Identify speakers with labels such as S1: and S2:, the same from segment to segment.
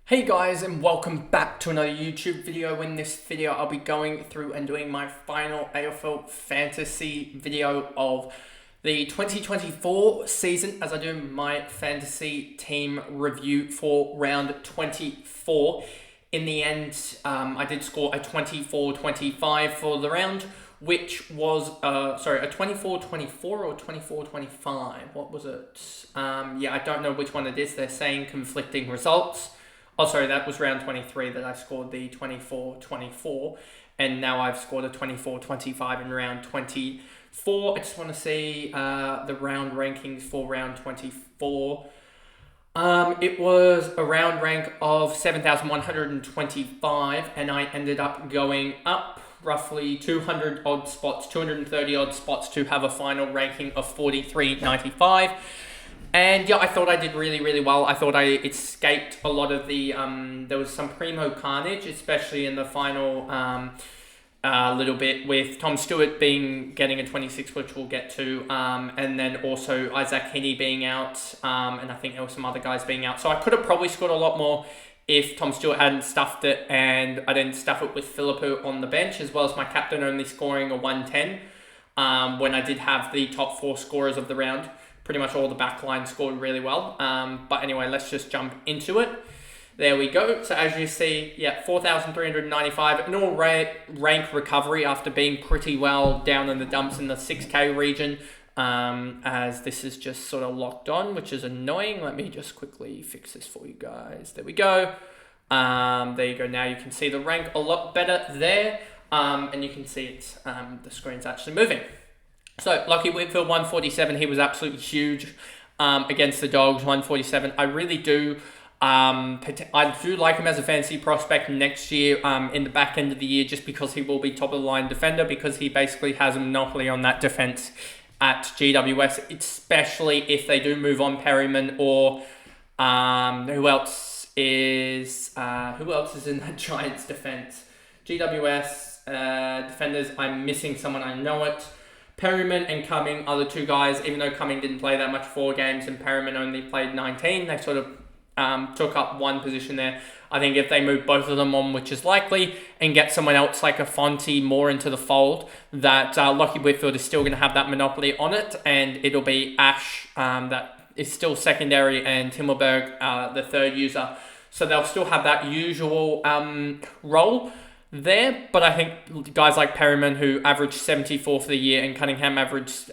S1: Hey guys, and welcome back to another YouTube video. In this video I'll be going through and doing my final AFL Fantasy video of the 2024 season as I do my fantasy team review for round 24. In the end, I did score a 24-25 for the round, which was, a 24-24 or 24-25. What was it? I don't know which one it is. They're saying conflicting results. Oh, sorry, that was round 23 that I scored the 24-24, and now I've scored a 24-25 in round 24. I just want to see the round rankings for round 24. It was a round rank of 7,125, and I ended up going up roughly 200 odd spots, 230 odd spots to have a final ranking of 43.95. And yeah, I thought I did really, really well. I thought I escaped a lot of the, there was some primo carnage, especially in the final little bit with Tom Stewart getting a 26, which we'll get to, and then also Isaac Heaney being out, and I think there were some other guys being out. So I could have probably scored a lot more if Tom Stewart hadn't stuffed it, and I didn't stuff it with Philippou on the bench, as well as my captain only scoring a 110, when I did have the top four scorers of the round. Pretty much all the back line scored really well. But anyway, let's just jump into it. There we go. So as you see, 4,395. An all rank recovery after being pretty well down in the dumps in the 6K region. As this is just sort of locked on, which is annoying. Let me just quickly fix this for you guys. There we go. There you go. Now you can see the rank a lot better there. And you can see it's the screen's actually moving. So, Lachie Whitfield, 147, he was absolutely huge against the Dogs, 147. I really do, I do like him as a fantasy prospect next year in the back end of the year, just because he will be top of the line defender, because he basically has a monopoly on that defense at GWS, especially if they do move on Perryman or who else is in that Giants defense? GWS defenders, I'm missing someone, I know it. Perryman and Cumming are the two guys, even though Cumming didn't play that much, 4 games, and Perryman only played 19. They sort of took up one position there. I think if they move both of them on, which is likely, and get someone else like a Fonte more into the fold, that Lachie Whitfield is still going to have that monopoly on it, and it'll be Ash that is still secondary, and Himmelberg the third user. So they'll still have that usual role there, but I think guys like Perryman, who averaged 74 for the year, and Cumming averaged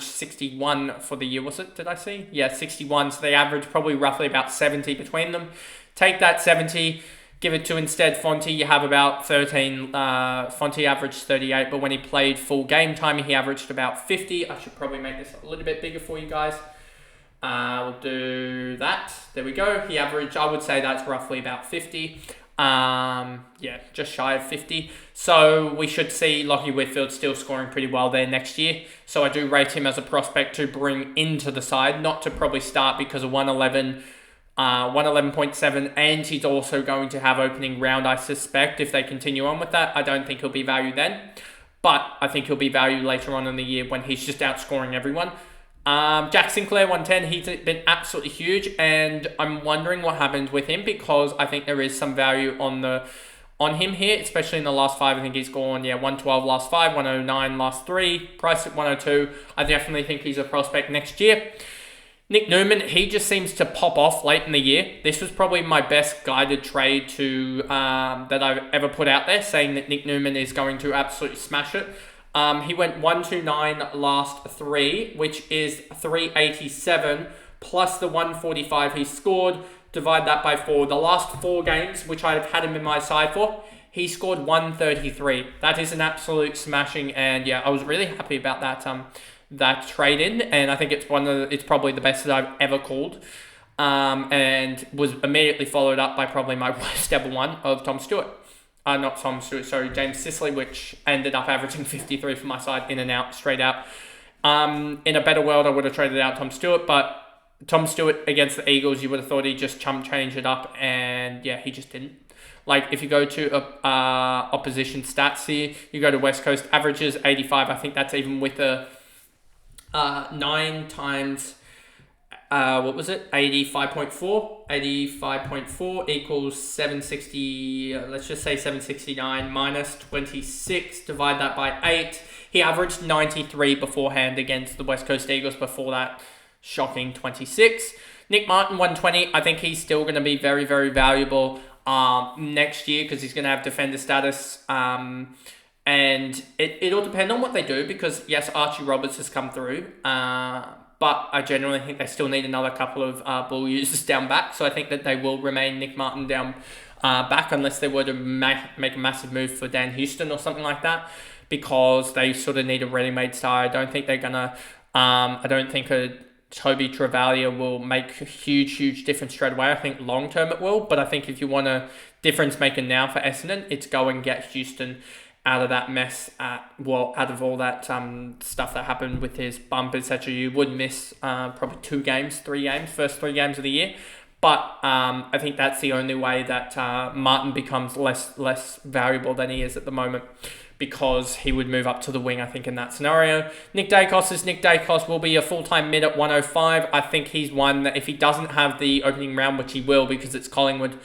S1: 61 for the year, was it? Did I see? Yeah, 61. So they averaged probably roughly about 70 between them. Take that 70, give it to instead Fonte. You have about 13. Fonte averaged 38, but when he played full game time, he averaged about 50. I should probably make this a little bit bigger for you guys. We'll do that. There we go. He averaged, I would say that's roughly about 50. Just shy of 50. So we should see Lachie Whitfield still scoring pretty well there next year. So I do rate him as a prospect to bring into the side, not to probably start because of 111, 111.7, and he's also going to have opening round, I suspect, if they continue on with that. I don't think he'll be valued then, but I think he'll be valued later on in the year when he's just outscoring everyone. Jack Sinclair, 110, he's been absolutely huge, and I'm wondering what happens with him, because I think there is some value on him here, especially in the last 5. I think he's gone, 112 last 5, 109 last 3, price at 102. I definitely think he's a prospect next year. Nick Newman, he just seems to pop off late in the year. This was probably my best guided trade that I've ever put out there, saying that Nick Newman is going to absolutely smash it. He went 129 last 3, which is 387, plus the 145 he scored. Divide that by 4. The last 4 games, which I've had him in my side for, he scored 133. That is an absolute smashing, and I was really happy about that trade in, and I think it's probably the best that I've ever called, and was immediately followed up by probably my worst ever one of Tom Stewart. Not Tom Stewart, sorry, James Sicily, which ended up averaging 53 for my side, in and out, straight out. In a better world, I would have traded out Tom Stewart, but Tom Stewart against the Eagles, you would have thought he'd just chump change it up, and he just didn't. Like, if you go to opposition stats here, you go to West Coast, averages 85. I think that's even with a 9 times what was it? 85.4. 85.4 equals 760, let's just say 769 minus 26. Divide that by 8. He averaged 93 beforehand against the West Coast Eagles. Before that, shocking 26. Nick Martin, 120. I think he's still going to be very, very valuable next year because he's going to have defender status. And it'll depend on what they do because, yes, Archie Roberts has come through. But I genuinely think they still need another couple of ball users down back. So I think that they will remain Nick Martin down back unless they were to make a massive move for Dan Houston or something like that. Because they sort of need a ready-made star. I don't think they're going to... I don't think a Toby Travalia will make a huge, huge difference straight away. I think long-term it will. But I think if you want a difference maker now for Essendon, it's go and get Houston out of that mess, out of all that stuff that happened with his bump, etc. You would miss probably 3 games, first 3 games of the year. But I think that's the only way that Martin becomes less valuable than he is at the moment because he would move up to the wing, I think, in that scenario. Nick Dacos will be a full-time mid at 105. I think he's one that if he doesn't have the opening round, which he will because it's Collingwood,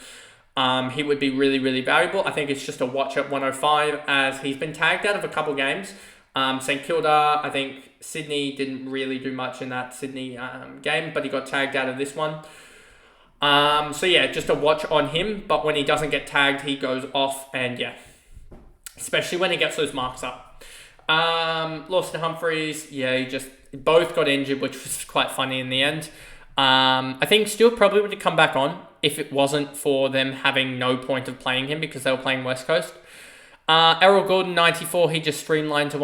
S1: he would be really, really valuable. I think it's just a watch at 105 as he's been tagged out of a couple games. St Kilda, I think Sydney didn't really do much in that Sydney game, but he got tagged out of this one. So yeah, just a watch on him. But when he doesn't get tagged, he goes off and yeah, especially when he gets those marks up. Lawson Humphreys, yeah, he just both got injured, which was quite funny in the end. I think Stewart probably would have come back on if it wasn't for them having no point of playing him because they were playing West Coast. Errol Gordon, 94. He just streamlined to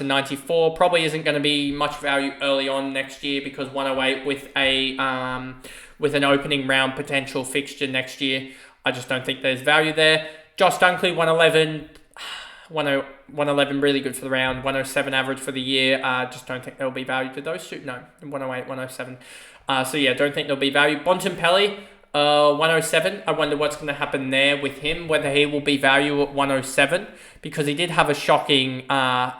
S1: 94. Probably isn't going to be much value early on next year because 108 with an opening round potential fixture next year. I just don't think there's value there. Josh Dunkley, 111. 111 really good for the round. 107 average for the year. Just don't think there'll be value to those two. No, 108, 107. So yeah, don't think there'll be value. Bontempelli, 107. I wonder what's going to happen there with him, whether he will be value at 107, because he did have a shocking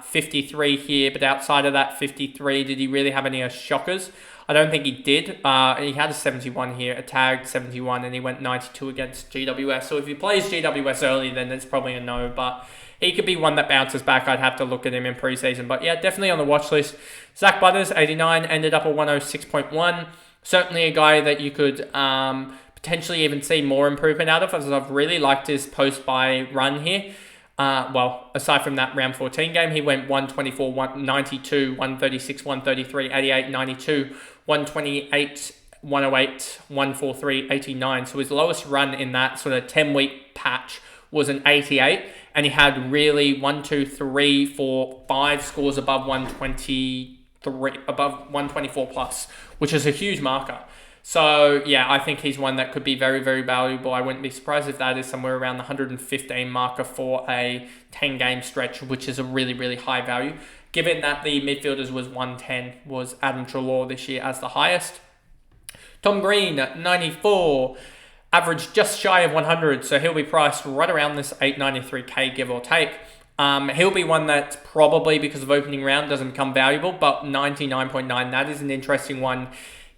S1: 53 here, but outside of that 53, did he really have any shockers? I don't think he did. He had a 71 here, a tagged 71, and he went 92 against GWS. So if he plays GWS early, then it's probably a no, but he could be one that bounces back. I'd have to look at him in preseason. But yeah, definitely on the watch list. Zach Butters, 89, ended up at 106.1. Certainly a guy that you could potentially even see more improvement out of, as I've really liked his post-buy run here. Well, aside from that round 14 game, he went 124, 192, 136, 133, 88, 92, 128, 108, 143, 89. So his lowest run in that sort of 10-week patch was an 88, and he had really 1, 2, 3, 4, 5 scores above 123, above 124 plus, which is a huge marker. So yeah, I think he's one that could be very, very valuable. I wouldn't be surprised if that is somewhere around the 115 marker for a 10-game stretch, which is a really, really high value. Given that the midfielders was 110, was Adam Treloar this year as the highest. Tom Green, 94, averaged just shy of 100, so he'll be priced right around this 893k, give or take. He'll be one that probably, because of opening round, doesn't become valuable, but 99.9, that is an interesting one.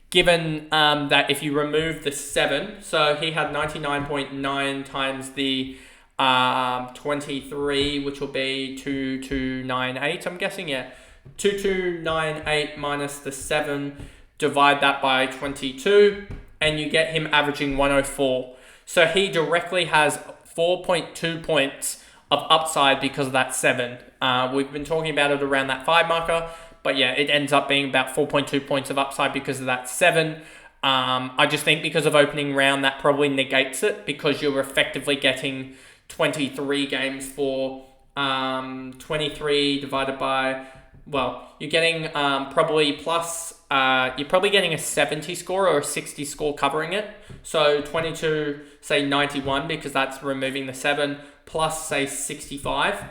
S1: Given that if you remove the 7, so he had 99.9 times the 23, which will be 2298, I'm guessing, yeah. 2298 minus the 7, divide that by 22, and you get him averaging 104. So he directly has 4.2 points of upside because of that 7. We've been talking about it around that 5 marker. But yeah, it ends up being about 4.2 points of upside because of that 7. I just think because of opening round, that probably negates it because you're effectively getting 23 games for 23 divided by, well, you're getting probably plus, you're probably getting a 70 score or a 60 score covering it. So 22, say 91, because that's removing the 7, plus say 65.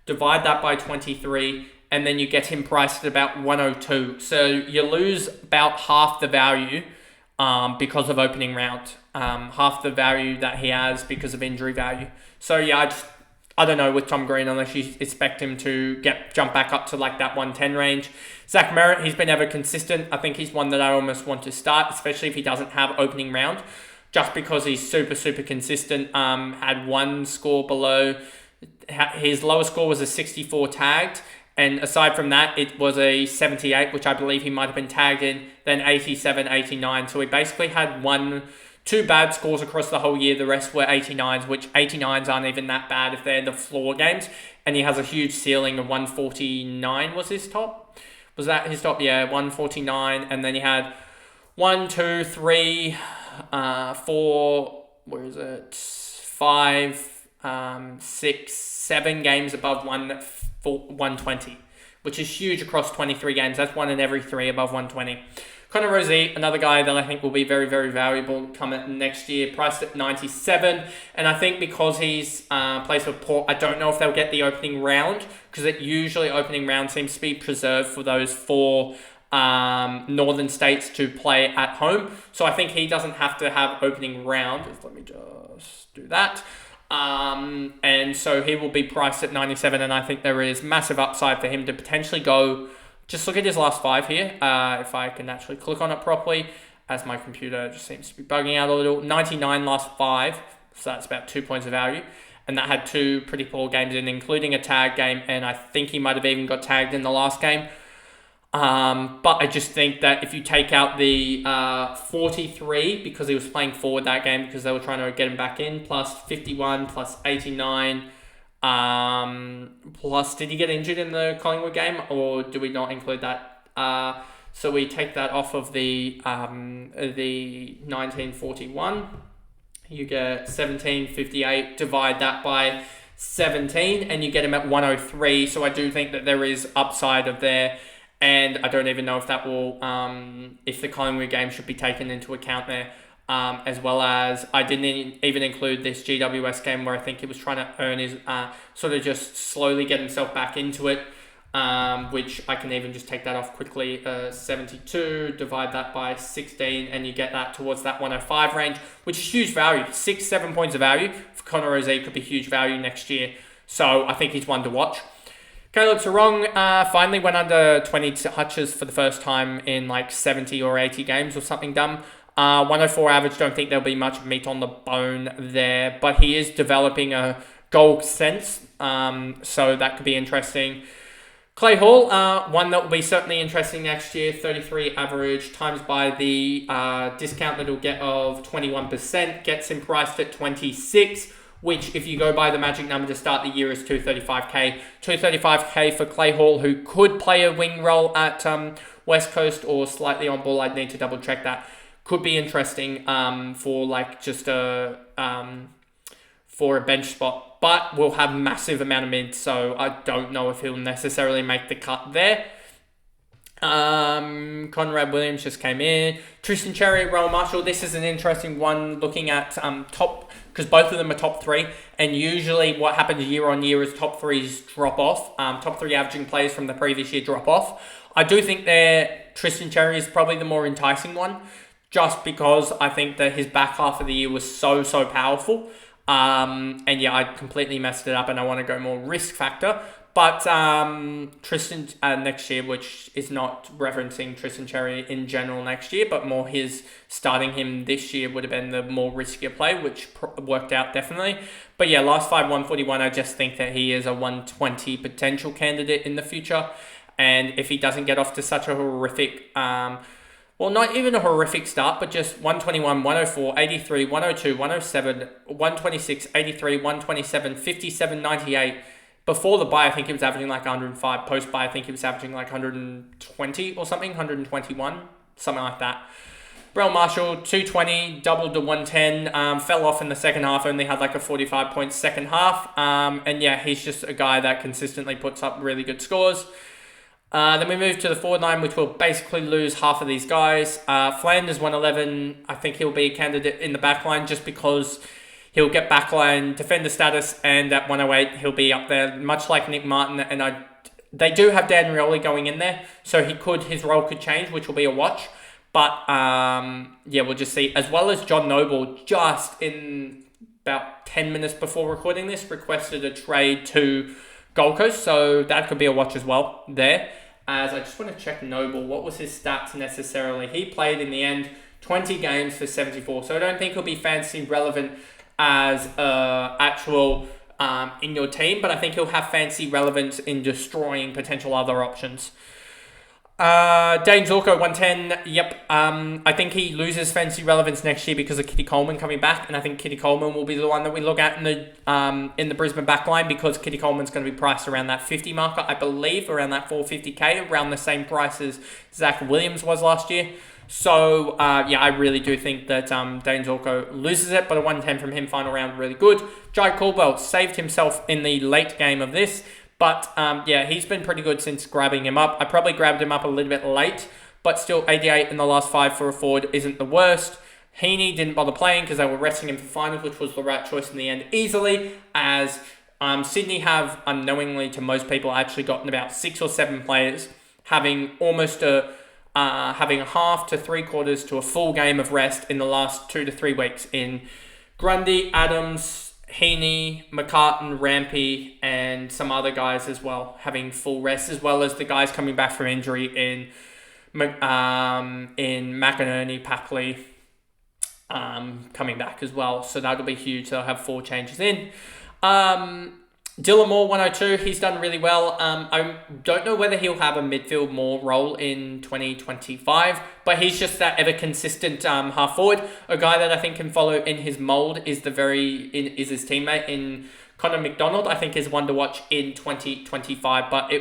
S1: Divide that by 23. And then you get him priced at about 102. So you lose about half the value because of opening round. Half the value that he has because of injury value. So yeah, I don't know with Tom Green unless you expect him to jump back up to like that 110 range. Zach Merritt, he's been ever consistent. I think he's one that I almost want to start, especially if he doesn't have opening round, just because he's super, super consistent. Had one score below. His lowest score was a 64 tagged. And aside from that, it was a 78, which I believe he might have been tagged in, then 87, 89. So he basically had two bad scores across the whole year. The rest were 89s, which 89s aren't even that bad if they're the floor games. And he has a huge ceiling of 149 was his top. Was that his top? Yeah, 149. And then he had 1, 2, 3, 4, where is it? 5, 6, 7 games above 120, which is huge across 23 games. That's 1 in every 3 above 120. Connor Rozee, another guy that I think will be very, very valuable coming next year, priced at 97. And I think because he's plays for Port, I don't know if they'll get the opening round, because it usually opening round seems to be preserved for those 4 northern states to play at home. So I think he doesn't have to have opening round. Let me just do that. And so he will be priced at 97, and I think there is massive upside for him to potentially go. Just look at his last 5 here. If I can actually click on it properly, as my computer just seems to be bugging out a little. 99 last 5, so that's about 2 points of value. And that had 2 pretty poor games in, including a tag game, and I think he might have even got tagged in the last game. But I just think that if you take out the 43, because he was playing forward that game because they were trying to get him back in, plus 51, plus 89, plus did he get injured in the Collingwood game, or do we not include that? So we take that off of the 1941. You get 1758, divide that by 17, and you get him at 103. So I do think that there is upside of there. And I don't even know if that will, if the Collingwood game should be taken into account there, as well as I didn't even include this GWS game where I think he was trying to earn his, sort of just slowly get himself back into it, which I can even just take that off quickly, 72, divide that by 16, and you get that towards that 105 range, which is huge value. 6-7 points of value for Connor Rozee could be huge value next year. So I think he's one to watch. Caleb Sarong finally went under 20 touches for the first time in like 70 or 80 games or something dumb. 104 average, don't think there'll be much meat on the bone there, but he is developing a goal sense, so that could be interesting. Clay Hall, one that will be certainly interesting next year, 33 average times by the discount that he'll get of 21%, gets him priced at 26, which if you go by the magic number to start the year is 235k. 235k for Clay Hall, who could play a wing role at West Coast or slightly on ball. I'd need to double check that. Could be interesting for like just a bench spot, but will have massive amount of mids, so I don't know if he'll necessarily make the cut there. Conrad Williams just came in. Tristan Cherry, Rowan Marshall. This is an interesting one looking at top, because both of them are top 3, and usually what happens year on year is top 3s drop off. Top 3 averaging players from the previous year drop off. I do think that Tristan Cherry is probably the more enticing one, just because I think that his back half of the year was so powerful. And yeah, I completely messed it up, and I want to go more risk factor. But Tristan next year, which is not referencing Tristan Cherry in general next year, but more his starting him this year would have been the more riskier play, which worked out definitely. But yeah, last 5, 141, I just think that he is a 120 potential candidate in the future. And if he doesn't get off to such a horrific, well, not even a horrific start, but just 121, 104, 83, 102, 107, 126, 83, 127, 57, 98. Before the bye, I think he was averaging like 105. Post-bye, I think he was averaging like 120 or something, 121, something like that. Brell Marshall, 220, doubled to 110, fell off in the second half, only had like a 45-point second half. And yeah, he's just a guy that consistently puts up really good scores. Then we move to the forward line, which will basically lose half of these guys. Flanders, 111, I think he'll be a candidate in the back line just because he'll get backline defender status, and at 108 he'll be up there, much like Nick Martin. And they do have Dan Rioli going in there, so his role could change, which will be a watch. But yeah, we'll just see. As well as John Noble, just in about 10 minutes before recording this, requested a trade to Gold Coast, so that could be a watch as well there. As I just want to check Noble, what was his stats necessarily? He played in the end 20 games for 74, so I don't think he'll be fantasy relevant as actual in your team, but I think he'll have fantasy relevance in destroying potential other options. Dane Zorko 110. Yep. I think he loses fantasy relevance next year because of Kitty Coleman coming back, and I think Kitty Coleman will be the one that we look at in the Brisbane backline, because Kitty Coleman's going to be priced around that 50 marker, I believe, around that 450k, around the same price as Zach Williams was last year. So I really do think that Dane Zorko loses it, but a 110 from him final round, really good. Jai Caldwell saved himself in the late game of this. But, he's been pretty good since grabbing him up. I probably grabbed him up a little bit late, but still 88 in the last 5 for a forward isn't the worst. Heaney didn't bother playing because they were resting him for finals, which was the right choice in the end easily, as Sydney have, unknowingly to most people, actually gotten about 6 or 7 players, having almost having a half to 3/4 to a full game of rest in the last 2 to 3 weeks in Grundy, Adams, Heaney, McCartan, Rampy, and some other guys as well, having full rest, as well as the guys coming back from injury in McInerney, Papley, coming back as well. So that'll be huge. They'll have 4 changes in. Dylan Moore, 102, he's done really well. I don't know whether he'll have a midfield more role in 2025, but he's just that ever consistent half forward. A guy that I think can follow in his mould is his teammate in Connor McDonald. I think is one to watch in 2025, but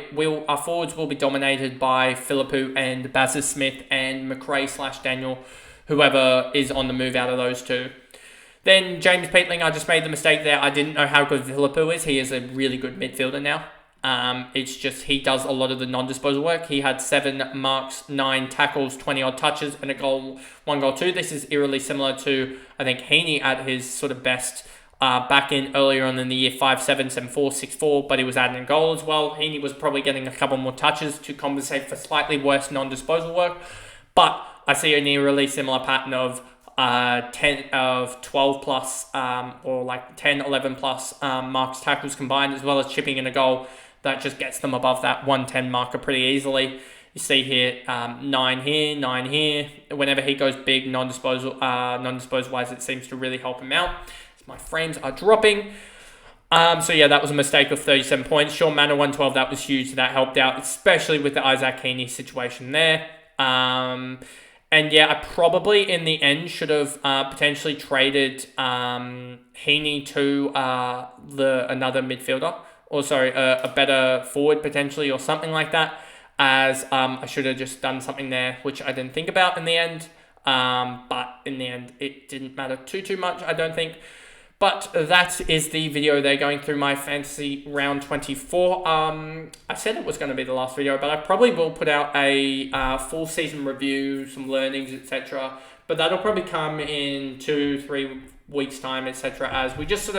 S1: our forwards will be dominated by Philippou and Bazza Smith and McRae/Daniel, whoever is on the move out of those two. Then James Peatling, I just made the mistake there. I didn't know how good Philippou is. He is a really good midfielder now. It's just he does a lot of the non-disposal work. He had 7 marks, 9 tackles, 20-odd touches, and 1 goal, 2. This is eerily similar to, I think, Heaney at his sort of best back in earlier on in the year, 5-7, 7-4, 6-4, but he was adding a goal as well. Heaney was probably getting a couple more touches to compensate for slightly worse non-disposal work. But I see an eerily similar pattern of 12 plus or like 10, 11 plus marks, tackles combined, as well as chipping in a goal. That just gets them above that 110 marker pretty easily. You see here, 9 here, 9 here. Whenever he goes big, non-disposal wise, it seems to really help him out. My frames are dropping. That was a mistake of 37 points. Sean Manor, 112, that was huge. So that helped out, especially with the Isaac Heaney situation there. I probably in the end should have potentially traded Heaney to another midfielder, or a better forward potentially, or something like that, as I should have just done something there, which I didn't think about in the end. But in the end, it didn't matter too much, I don't think. But that is the video there, going through my fantasy round 24. I said it was going to be the last video, but I probably will put out a full season review, some learnings, etc. But that'll probably come in 2-3 weeks' time, etc. As we just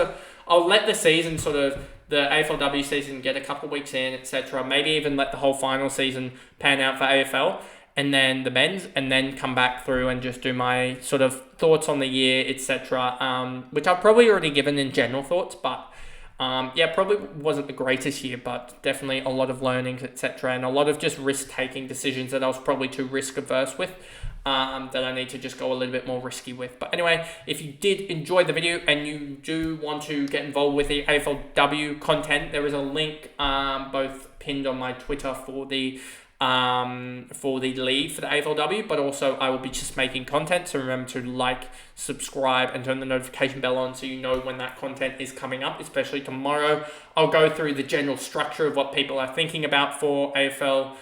S1: I'll let the season the AFLW season get a couple weeks in, etc. Maybe even let the whole final season pan out for AFL. And then the men's, and then come back through and just do my sort of thoughts on the year, etc. Which I've probably already given in general thoughts, but probably wasn't the greatest year, but definitely a lot of learnings, etc. And a lot of just risk-taking decisions that I was probably too risk-averse with, that I need to just go a little bit more risky with. But anyway, if you did enjoy the video and you do want to get involved with the AFLW content, there is a link both pinned on my Twitter for the league for the AFLW, but also I will be just making content, so remember to like, subscribe, and turn the notification bell on so you know when that content is coming up, especially tomorrow. I'll go through the general structure of what people are thinking about for AFL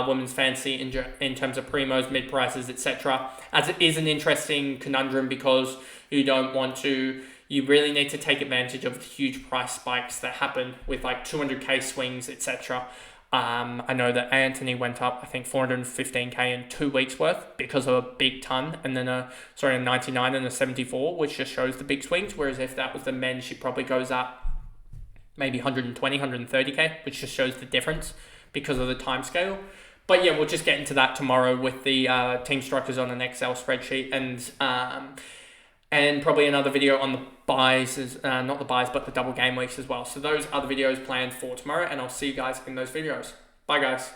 S1: women's fantasy in terms of primos, mid prices, etc., as it is an interesting conundrum, because you really need to take advantage of the huge price spikes that happen with like 200k swings, etc. I know that Anthony went up, I think, 415k in 2 weeks worth because of a big ton, and then a 99 and a 74, which just shows the big swings. Whereas if that was the men, she probably goes up maybe 120, 130k, which just shows the difference because of the time scale. But yeah, we'll just get into that tomorrow with the team structures on an Excel spreadsheet. And and probably another video on the buys, not the buys, but the double game weeks as well. So those are the videos planned for tomorrow, and I'll see you guys in those videos. Bye, guys.